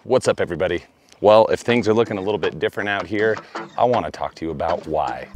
What's up, everybody? Well, if things are looking a little bit different out here, I want to talk to you about why.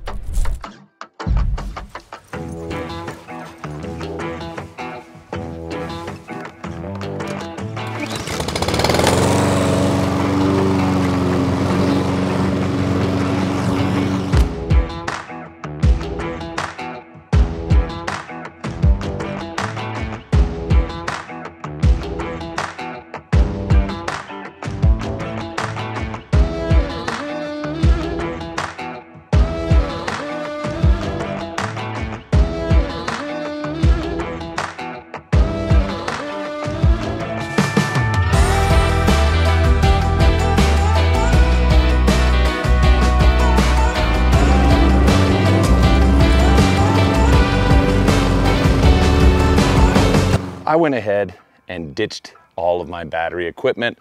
I went ahead and ditched all of my battery equipment.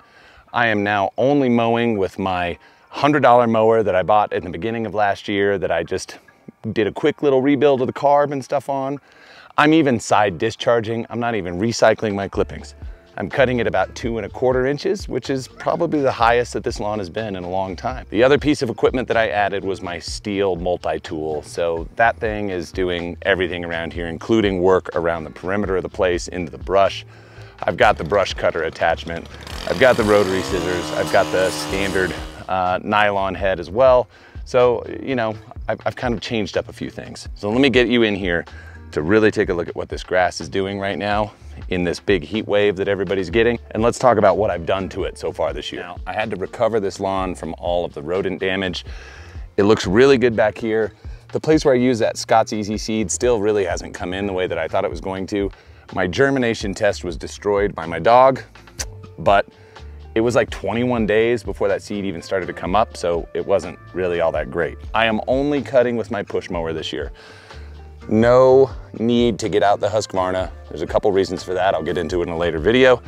I am now only mowing with my $100 mower that I bought in the beginning of last year that I just did a quick little rebuild of the carb and stuff on. I'm even side discharging. I'm not even recycling my clippings. I'm cutting it about 2¼ inches, which is probably the highest that this lawn has been in a long time. The other piece of equipment that I added was my steel multi-tool. So that thing is doing everything around here, including work around the perimeter of the place, into the brush. I've got the brush cutter attachment. I've got the rotary scissors. I've got the standard nylon head as well. So, you know, I've kind of changed up a few things. So let me get you in here to really take a look at what this grass is doing right now in this big heat wave that everybody's getting. And let's talk about what I've done to it so far this year. Now, I had to recover this lawn from all of the rodent damage. It looks really good back here. The place where I use that Scott's Easy Seed still really hasn't come in the way that I thought it was going to. My germination test was destroyed by my dog, but it was like 21 days before that seed even started to come up, so it wasn't really all that great. I am only cutting with my push mower this year. No need to get out the Husqvarna. There's a couple reasons for that. I'll get into it in a later video.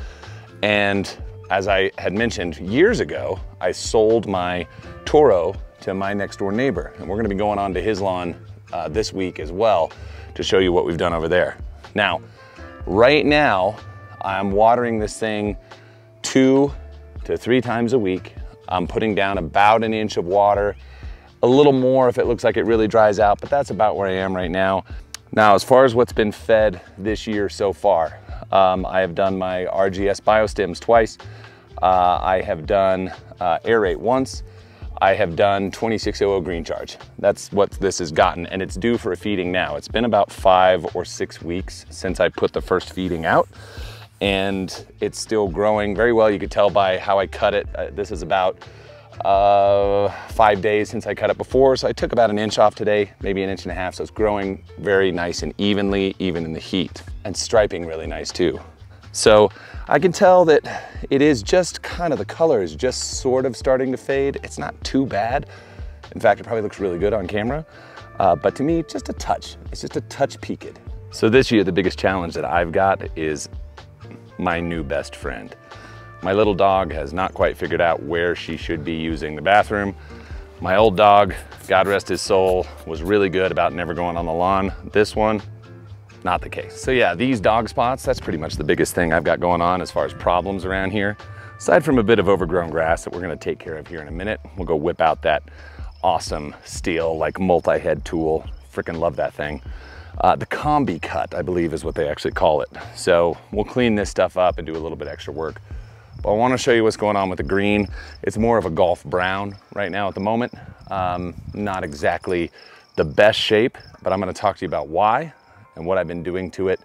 And as I had mentioned years ago, I sold my Toro to my next door neighbor. And we're gonna be going on to his lawn this week as well to show you what we've done over there. Now, right now, I'm watering this thing 2 to 3 times a week. I'm putting down about 1 inch of water, a little more if it looks like it really dries out, but that's about where I am right now. Now, as far as what's been fed this year so far, I have done my RGS BioStims twice. I have done Aerate once. I have done 2600 Green Charge. That's what this has gotten, and it's due for a feeding now. It's been about 5 or 6 weeks since I put the first feeding out, and it's still growing very well. You could tell by how I cut it. This is about 5 days since I cut it before, so I took about 1 inch off today, maybe 1.5 inches, so it's growing very nice and evenly, even in the heat, and striping really nice too. So I can tell that it is just kind of, the color is just sort of starting to fade. It's not too bad. In fact, it probably looks really good on camera, but to me, just a touch. It's just a touch peaked. So this year, the biggest challenge that I've got is my new best friend. My little dog has not quite figured out where she should be using the bathroom. My old dog, God rest his soul, was really good about never going on the lawn. This one, not the case. So yeah, these dog spots, that's pretty much the biggest thing I've got going on as far as problems around here. Aside from a bit of overgrown grass that we're gonna take care of here in a minute. We'll go whip out that awesome steel, like multi-head tool. Freaking love that thing. The combi cut, I believe is what they actually call it. So we'll clean this stuff up and do a little bit extra work. But I want to show you what's going on with the green. It's more of a golf brown right now at the moment. Not exactly the best shape, but I'm going to talk to you about why and what I've been doing to it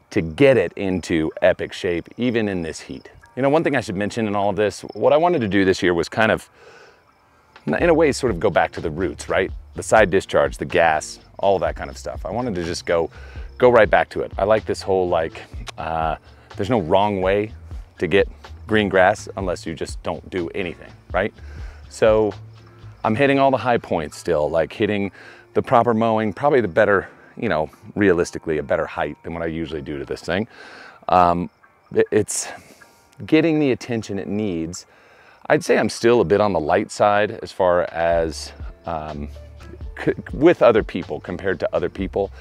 to get it into epic shape, even in this heat. You know, one thing I should mention in all of this, what I wanted to do this year was kind of, in a way, sort of go back to the roots, right? The side discharge, the gas, all of that kind of stuff. I wanted to just go right back to it. I like this whole, like, there's no wrong way to get green grass unless you just don't do anything, right? So I'm hitting all the high points still, like hitting the proper mowing, probably the better, you know, realistically a better height than what I usually do to this thing. It's getting the attention it needs. I'd say I'm still a bit on the light side as far as with other people, compared to other people.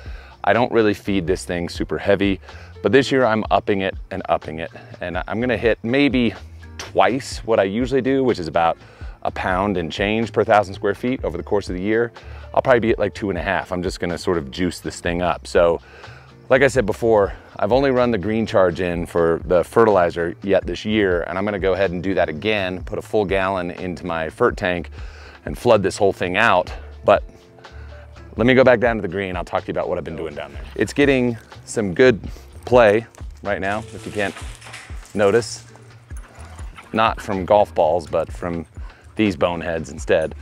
I don't really feed this thing super heavy, but this year I'm upping it, and I'm gonna hit maybe twice what I usually do, which is about a pound and change per 1,000 square feet over the course of the year. I'll probably be at like 2.5. I'm just gonna sort of juice this thing up. So like I said before, I've only run the green charge in for the fertilizer yet this year, and I'm gonna go ahead and do that again, put a full gallon into my fert tank and flood this whole thing out. But let me go back down to the green. I'll talk to you about what I've been doing down there. It's getting some good play right now, if you can't notice. Not from golf balls, but from these boneheads instead.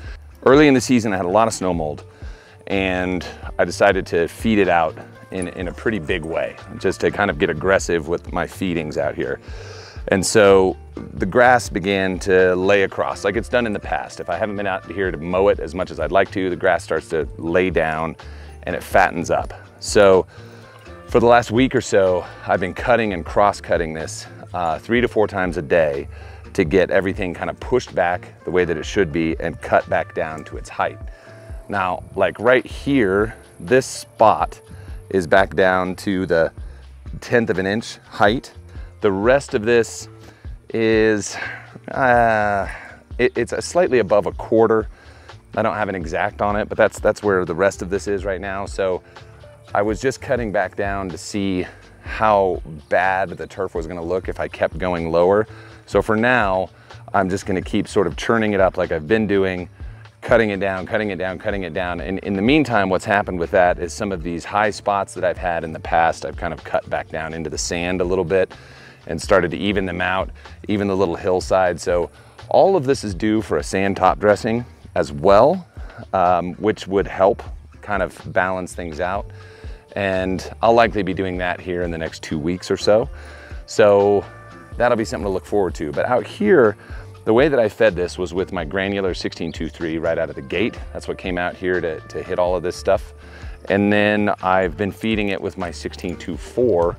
Early in the season, I had a lot of snow mold, and I decided to feed it out in a pretty big way, just to kind of get aggressive with my feedings out here. And so the grass began to lay across like it's done in the past. If I haven't been out here to mow it as much as I'd like to, the grass starts to lay down and it fattens up. So for the last week or so, I've been cutting and cross-cutting this 3 to 4 times a day to get everything kind of pushed back the way that it should be and cut back down to its height. Now, like right here, this spot is back down to the 1/10 of an inch height. The rest of this is, it's slightly above a quarter. I don't have an exact on it, but that's where the rest of this is right now. So I was just cutting back down to see how bad the turf was gonna look if I kept going lower. So for now, I'm just gonna keep sort of churning it up like I've been doing, cutting it down, cutting it down, cutting it down. And in the meantime, what's happened with that is some of these high spots that I've had in the past, I've kind of cut back down into the sand a little bit and started to even them out, even the little hillside. So all of this is due for a sand top dressing as well, which would help kind of balance things out. And I'll likely be doing that here in the next 2 weeks or so. So that'll be something to look forward to. But out here, the way that I fed this was with my granular 16-2-3 right out of the gate. That's what came out here to hit all of this stuff. And then I've been feeding it with my 16-2-4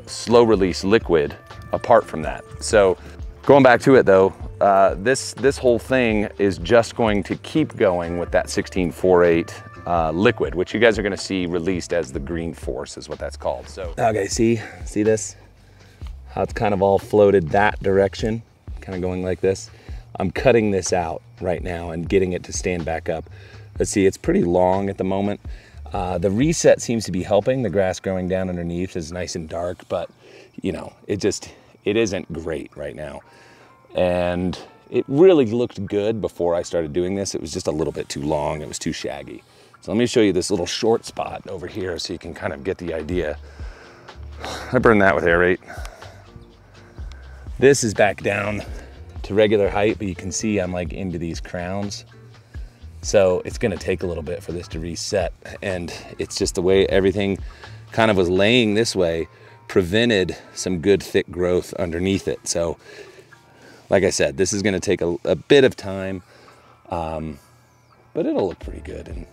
slow release liquid apart from that. So going back to it though, this whole thing is just going to keep going with that 16-4-8 liquid, which you guys are gonna see released as the green force is what that's called. So okay, see this? How it's kind of all floated that direction, kind of going like this. I'm cutting this out right now and getting it to stand back up. Let's see, it's pretty long at the moment. The reset seems to be helping. The grass growing down underneath is nice and dark, but you know, it isn't great right now. And it really looked good before I started doing this. It was just a little bit too long. It was too shaggy. So let me show you this little short spot over here so you can kind of get the idea. I burned that with aerate. This is back down to regular height, but you can see I'm like into these crowns. So it's gonna take a little bit for this to reset. And it's just the way everything kind of was laying this way prevented some good thick growth underneath it. So like I said, this is gonna take a bit of time, but it'll look pretty good and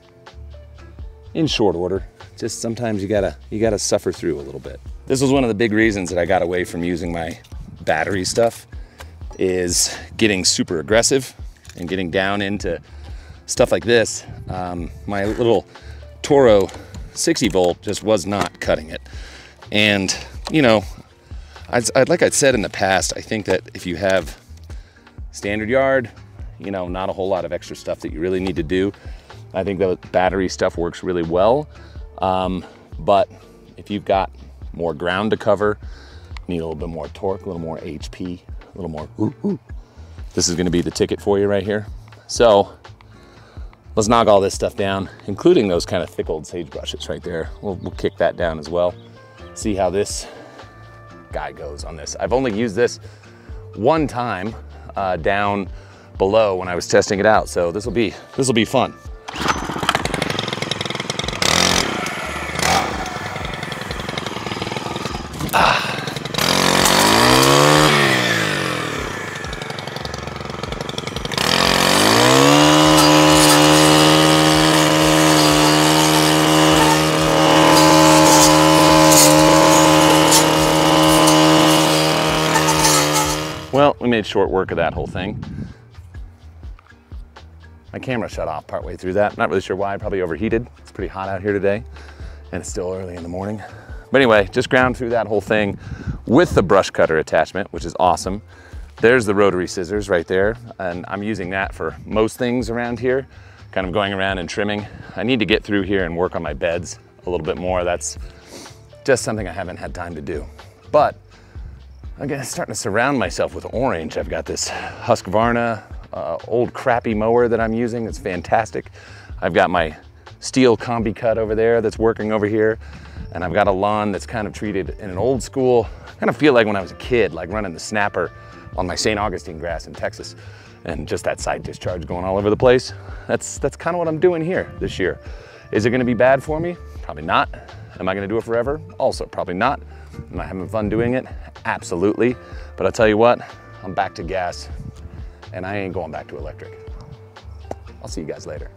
in short order. Just sometimes you gotta suffer through a little bit. This was one of the big reasons that I got away from using my battery stuff, is getting super aggressive and getting down into stuff like this. My little Toro 60 volt just was not cutting it. And you know, like I said in the past, I think that if you have standard yard, you know, not a whole lot of extra stuff that you really need to do, I think the battery stuff works really well. But if you've got more ground to cover, need a little bit more torque, a little more HP, a little more ooh. This is gonna be the ticket for you right here. So let's knock all this stuff down, including those kind of thick old sagebrushes right there. We'll kick that down as well. See how this guy goes on this. I've only used this one time down below when I was testing it out. So this will be fun. Well, we made short work of that whole thing. My camera shut off partway through that. Not really sure why, probably overheated. It's pretty hot out here today and it's still early in the morning. But anyway, just ground through that whole thing with the brush cutter attachment, which is awesome. There's the rotary scissors right there, and I'm using that for most things around here, kind of going around and trimming. I need to get through here and work on my beds a little bit more. That's just something I haven't had time to do. But I'm starting to surround myself with orange. I've got this Husqvarna old crappy mower that I'm using. It's fantastic. I've got my steel combi cut over there that's working over here. And I've got a lawn that's kind of treated in an old school, kind of feel like when I was a kid, like running the snapper on my St. Augustine grass in Texas, and just that side discharge going all over the place. That's kind of what I'm doing here this year. Is it gonna be bad for me? Probably not. Am I gonna do it forever? Also, probably not. Am I having fun doing it? Absolutely. But I'll tell you what, I'm back to gas, and I ain't going back to electric. I'll see you guys later.